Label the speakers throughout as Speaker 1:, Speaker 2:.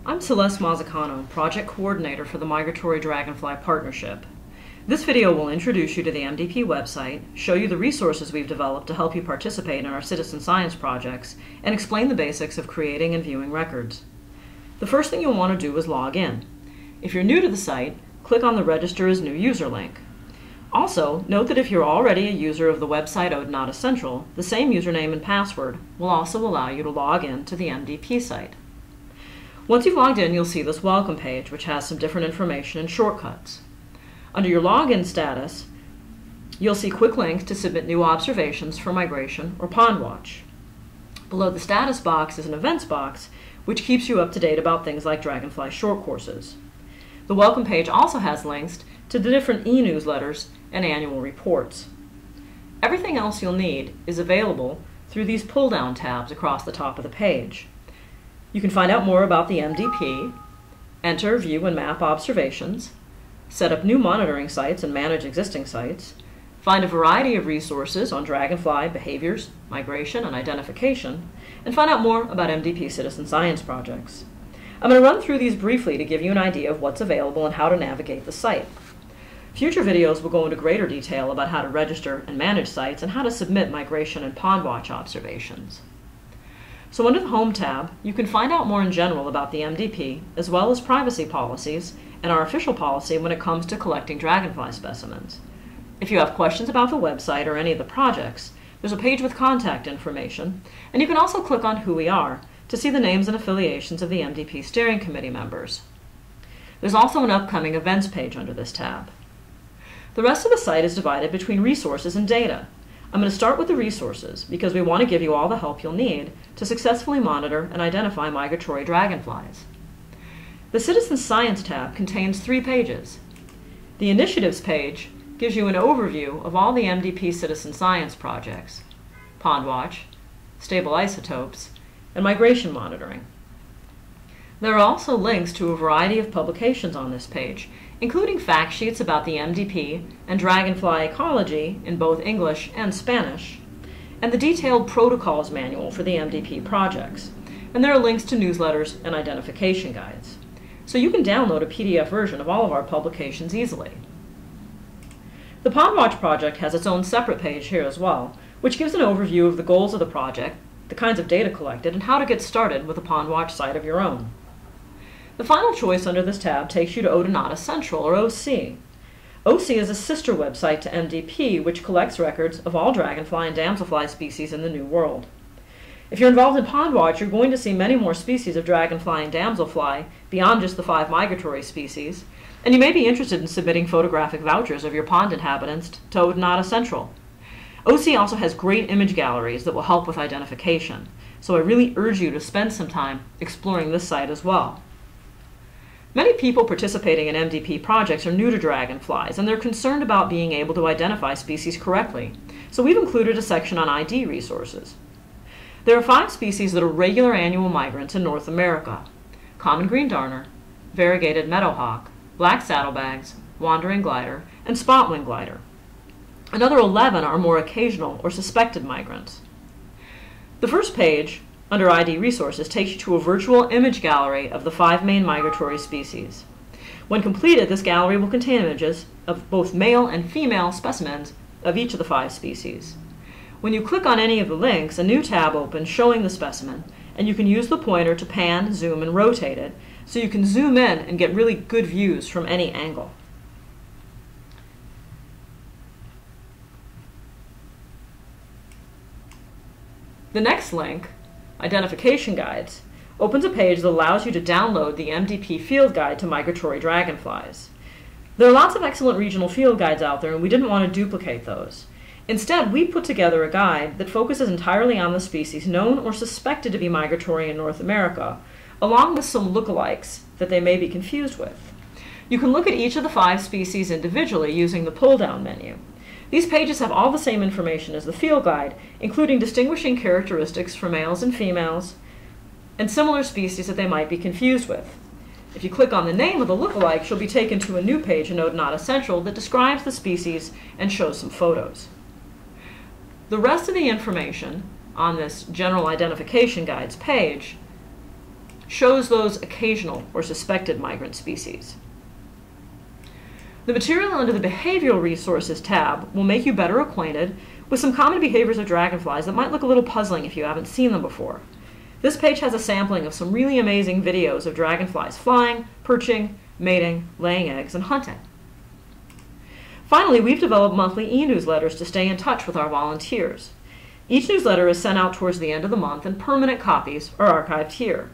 Speaker 1: I'm Celeste Mazzacano, Project Coordinator for the Migratory Dragonfly Partnership. This video will introduce you to the MDP website, show you the resources we've developed to help you participate in our citizen science projects, and explain the basics of creating and viewing records. The first thing you'll want to do is log in. If you're new to the site, click on the Register as New User link. Also, note that if you're already a user of the website ODNATA Central, the same username and password will also allow you to log in to the MDP site. Once you've logged in, you'll see this welcome page, which has some different information and shortcuts. Under your login status, you'll see quick links to submit new observations for migration or pond watch. Below the status box is an events box, which keeps you up to date about things like Dragonfly short courses. The welcome page also has links to the different e-newsletters and annual reports. Everything else you'll need is available through these pull-down tabs across the top of the page. You can find out more about the MDP, enter, view, and map observations, set up new monitoring sites and manage existing sites, find a variety of resources on dragonfly behaviors, migration, and identification, and find out more about MDP citizen science projects. I'm going to run through these briefly to give you an idea of what's available and how to navigate the site. Future videos will go into greater detail about how to register and manage sites and how to submit migration and pond watch observations. So under the Home tab, you can find out more in general about the MDP, as well as privacy policies and our official policy when it comes to collecting dragonfly specimens. If you have questions about the website or any of the projects, there's a page with contact information, and you can also click on Who We Are to see the names and affiliations of the MDP Steering Committee members. There's also an upcoming events page under this tab. The rest of the site is divided between resources and data. I'm going to start with the resources because we want to give you all the help you'll need to successfully monitor and identify migratory dragonflies. The Citizen Science tab contains 3 pages. The Initiatives page gives you an overview of all the MDP citizen science projects, pond watch, stable isotopes, and migration monitoring. There are also links to a variety of publications on this page, including fact sheets about the MDP and dragonfly ecology in both English and Spanish, and the detailed protocols manual for the MDP projects. And there are links to newsletters and identification guides. So you can download a PDF version of all of our publications easily. The Pond Watch project has its own separate page here as well, which gives an overview of the goals of the project, the kinds of data collected, and how to get started with a Pond Watch site of your own. The final choice under this tab takes you to ODNATA Central, or OC. OC is a sister website to MDP, which collects records of all dragonfly and damselfly species in the New World. If you're involved in Pond Watch, you're going to see many more species of dragonfly and damselfly beyond just the 5 migratory species, and you may be interested in submitting photographic vouchers of your pond inhabitants to ODNATA Central. OC also has great image galleries that will help with identification, so I really urge you to spend some time exploring this site as well. Many people participating in MDP projects are new to dragonflies, and they're concerned about being able to identify species correctly, so we've included a section on ID resources. There are 5 species that are regular annual migrants in North America: common green darner, variegated meadowhawk, black saddlebags, wandering glider, and spot-wing glider. Another 11 are more occasional or suspected migrants. The first page, under ID resources, takes you to a virtual image gallery of the 5 main migratory species. When completed, this gallery will contain images of both male and female specimens of each of the 5 species. When you click on any of the links, a new tab opens showing the specimen, and you can use the pointer to pan, zoom, and rotate it, so you can zoom in and get really good views from any angle. The next link, Identification Guides, opens a page that allows you to download the MDP field guide to migratory dragonflies. There are lots of excellent regional field guides out there, and we didn't want to duplicate those. Instead, we put together a guide that focuses entirely on the species known or suspected to be migratory in North America, along with some lookalikes that they may be confused with. You can look at each of the 5 species individually using the pull-down menu. These pages have all the same information as the field guide, including distinguishing characteristics for males and females, and similar species that they might be confused with. If you click on the name of the lookalike, you'll be taken to a new page in ODNATA Central that describes the species and shows some photos. The rest of the information on this General Identification Guides page shows those occasional or suspected migrant species. The material under the Behavioral Resources tab will make you better acquainted with some common behaviors of dragonflies that might look a little puzzling if you haven't seen them before. This page has a sampling of some really amazing videos of dragonflies flying, perching, mating, laying eggs, and hunting. Finally, we've developed monthly e-newsletters to stay in touch with our volunteers. Each newsletter is sent out towards the end of the month, and permanent copies are archived here.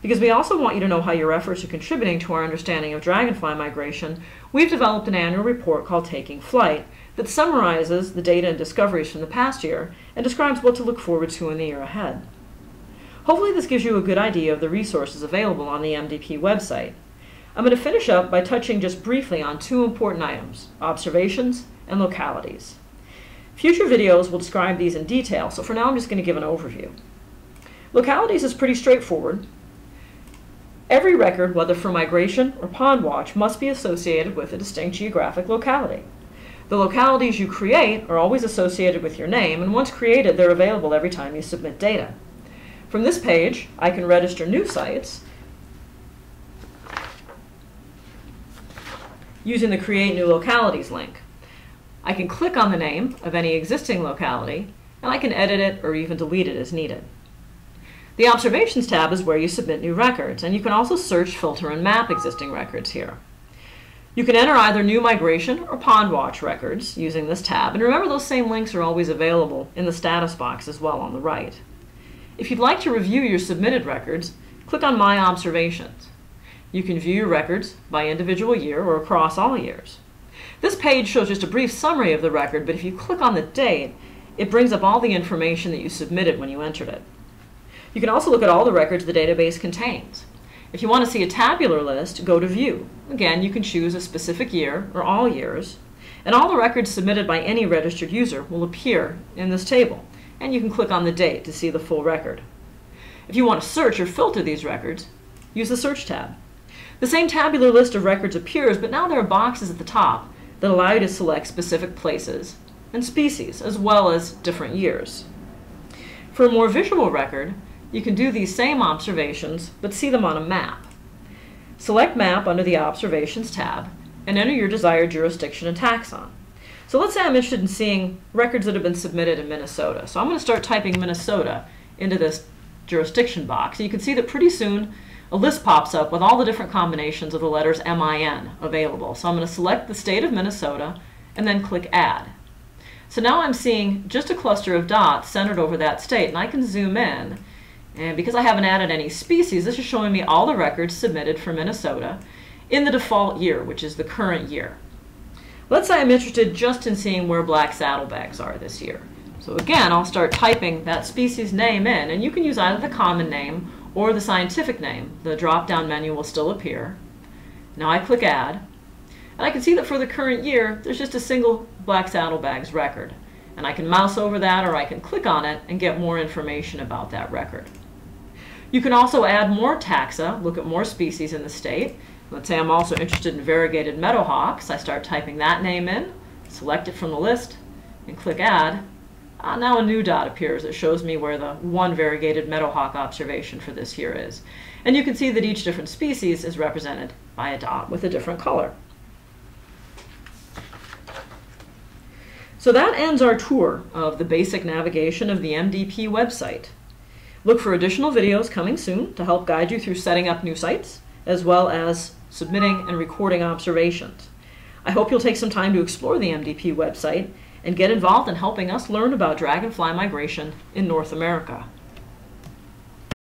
Speaker 1: Because we also want you to know how your efforts are contributing to our understanding of dragonfly migration, we've developed an annual report called Taking Flight that summarizes the data and discoveries from the past year and describes what to look forward to in the year ahead. Hopefully this gives you a good idea of the resources available on the MDP website. I'm going to finish up by touching just briefly on two important items, observations and localities. Future videos will describe these in detail, so for now I'm just going to give an overview. Localities is pretty straightforward. Every record, whether for migration or pond watch, must be associated with a distinct geographic locality. The localities you create are always associated with your name, and once created, they're available every time you submit data. From this page, I can register new sites using the Create New Localities link. I can click on the name of any existing locality, and I can edit it or even delete it as needed. The Observations tab is where you submit new records, and you can also search, filter, and map existing records here. You can enter either new migration or pond watch records using this tab, and remember those same links are always available in the status box as well on the right. If you'd like to review your submitted records, click on My Observations. You can view your records by individual year or across all years. This page shows just a brief summary of the record, but if you click on the date, it brings up all the information that you submitted when you entered it. You can also look at all the records the database contains. If you want to see a tabular list, go to View. Again, you can choose a specific year or all years, and all the records submitted by any registered user will appear in this table, and you can click on the date to see the full record. If you want to search or filter these records, use the Search tab. The same tabular list of records appears, but now there are boxes at the top that allow you to select specific places and species, as well as different years. For a more visual record, you can do these same observations, but see them on a map. Select Map under the Observations tab, and enter your desired jurisdiction and taxon. So let's say I'm interested in seeing records that have been submitted in Minnesota. So I'm going to start typing Minnesota into this jurisdiction box. And you can see that pretty soon a list pops up with all the different combinations of the letters MIN available. So I'm going to select the state of Minnesota and then click Add. So now I'm seeing just a cluster of dots centered over that state, and I can zoom in. And because I haven't added any species, this is showing me all the records submitted for Minnesota in the default year, which is the current year. Let's say I'm interested just in seeing where black saddlebags are this year. So again, I'll start typing that species name in, and you can use either the common name or the scientific name. The drop-down menu will still appear. Now I click Add, and I can see that for the current year, there's just a single black saddlebags record. And I can mouse over that, or I can click on it and get more information about that record. You can also add more taxa, look at more species in the state. Let's say I'm also interested in variegated meadowhawks. I start typing that name in, select it from the list, and click Add. Now a new dot appears that shows me where the one variegated meadowhawk observation for this year is. And you can see that each different species is represented by a dot with a different color. So that ends our tour of the basic navigation of the MDP website. Look for additional videos coming soon to help guide you through setting up new sites, as well as submitting and recording observations. I hope you'll take some time to explore the MDP website and get involved in helping us learn about dragonfly migration in North America.